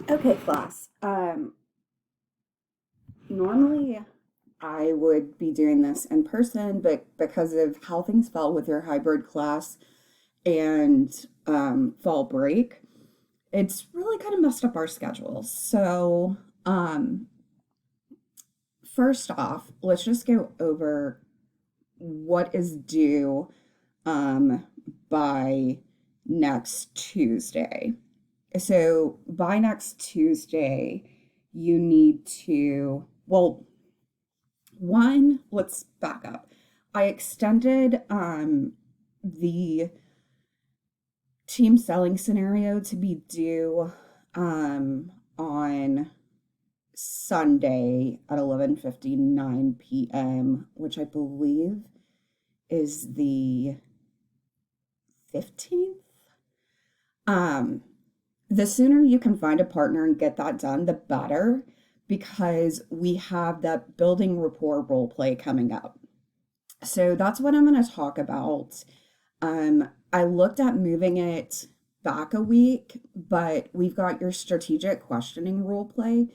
Okay, class. Normally I would be doing this in person, but because of how things fell with your hybrid class and fall break, it's really kind of messed up our schedules. So, first off, let's just go over what is due um, by next Tuesday. So by next Tuesday, you need to, well, one, let's back up. I extended the team selling scenario to be due on Sunday at 11:59 p.m., which I believe is the 15th. Um, the sooner you can find a partner and get that done, the better, because we have that building rapport role play coming up. So that's what I'm going to talk about. I looked at moving it back a week, but we've got your strategic questioning role play,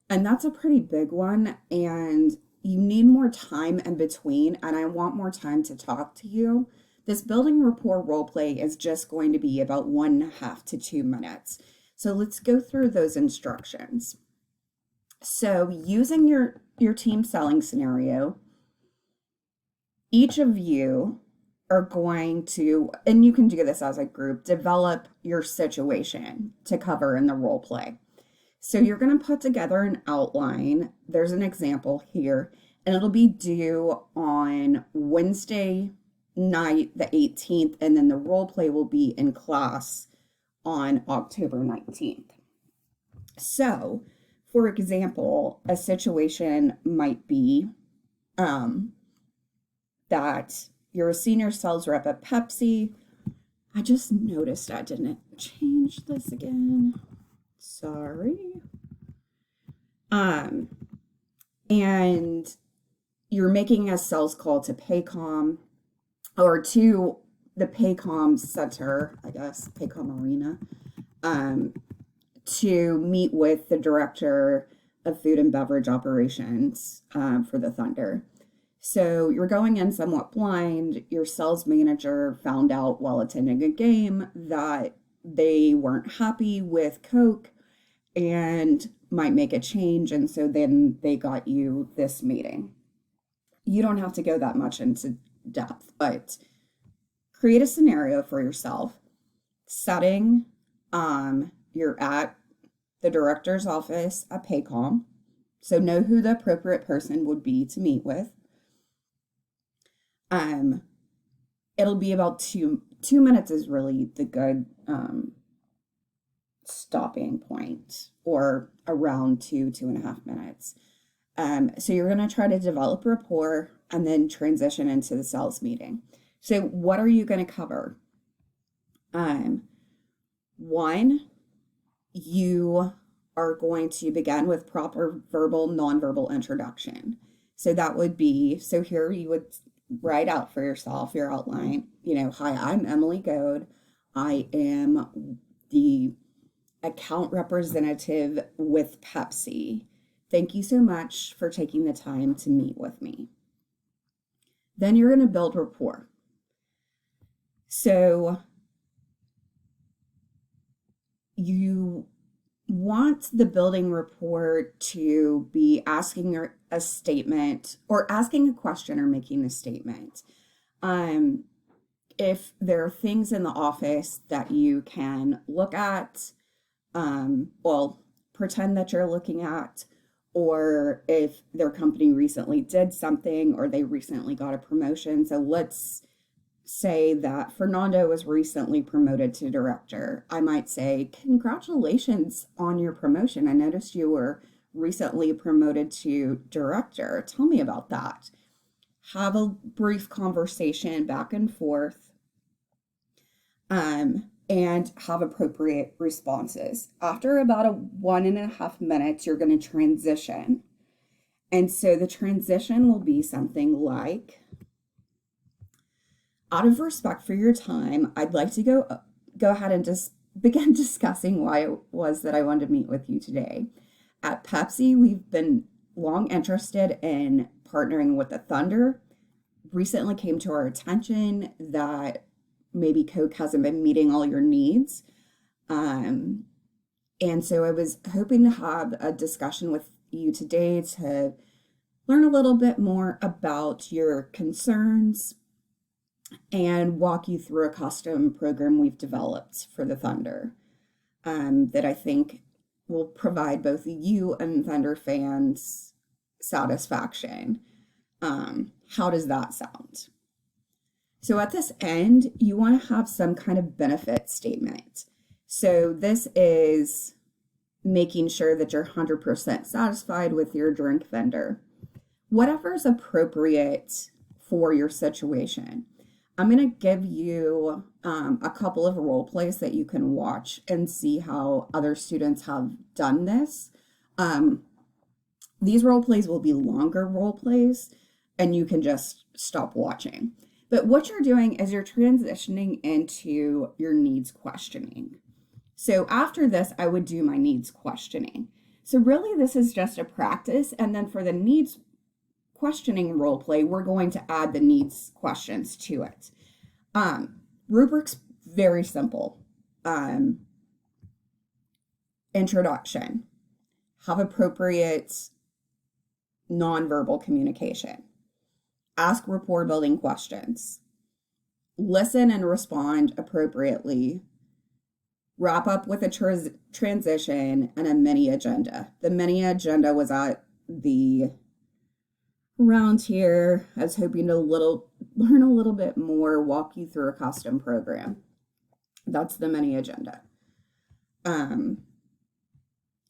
and that's a pretty big one. And you need more time in between, and I want more time to talk to you. This building rapport role play is just going to be about 1.5 to 2 minutes. So let's go through those instructions. So using your team selling scenario, each of you are going to, and you can do this as a group, develop your situation to cover in the role play. So you're going to put together an outline. There's an example here, and it'll be due on Wednesday night, the 18th, and then the role play will be in class on October 19th. So, for example, a situation might be that you're a senior sales rep at Pepsi. I just noticed I didn't change this again. Sorry. Um, and you're making a sales call to Paycom or to the Paycom Center, I guess, Paycom Arena, um, to meet with the director of food and beverage operations for the Thunder. So you're going in somewhat blind. Your sales manager found out while attending a game that they weren't happy with Coke and might make a change. And so then they got you this meeting. You don't have to go that much into depth, but create a scenario for yourself. Setting, you're at the director's office at Paycom. So know who the appropriate person would be to meet with. It'll be about 2 minutes is really the good stopping point, or around 2.5 minutes. So you're going to try to develop rapport and then transition into the sales meeting. So what are you going to cover? One, you are going to begin with proper verbal, nonverbal introduction. So that would be, so here you would write out for yourself your outline. Hi, I'm Emily Goad. I am the account representative with Pepsi. Thank you so much for taking the time to meet with me. Then you're going to build rapport. So you want the building rapport to be asking a statement or asking a question or making a statement. If there are things in the office that you can look at, pretend that you're looking at, or if their company recently did something or they recently got a promotion. So let's say that Fernando was recently promoted to director. I might say, congratulations on your promotion. I noticed you were recently promoted to director. Tell me about that. Have a brief conversation back and forth, and have appropriate responses. After about 1.5 minutes, you're going to transition. And so the transition will be something like, out of respect for your time, I'd like to go ahead and just begin discussing why it was that I wanted to meet with you today. At Pepsi, we've been long interested in partnering with the Thunder. Recently came to our attention that maybe Coke hasn't been meeting all your needs. Um, and so I was hoping to have a discussion with you today to learn a little bit more about your concerns and walk you through a custom program we've developed for the Thunder that I think will provide both you and Thunder fans satisfaction. How does that sound? So at this end, you want to have some kind of benefit statement. So this is making sure that you're 100% satisfied with your drink vendor. Whatever is appropriate for your situation. I'm going to give you a couple of role plays that you can watch and see how other students have done this. These role plays will be longer role plays, and you can just stop watching. But what you're doing is you're transitioning into your needs questioning. So after this, I would do my needs questioning. So really, this is just a practice. And then for the needs questioning role play, we're going to add the needs questions to it. Rubric's very simple. Introduction. Have appropriate nonverbal communication. Ask rapport building questions. Listen and respond appropriately. Wrap up with a transition and a mini agenda. The mini agenda was at the around here. I was hoping to learn a little bit more, walk you through a custom program. That's the mini agenda.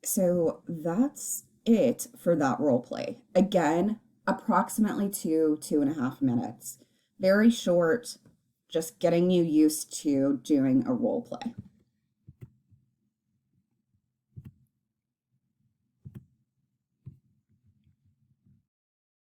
So that's it for that role play. Again, approximately 2.5 minutes. Very short, just getting you used to doing a role play.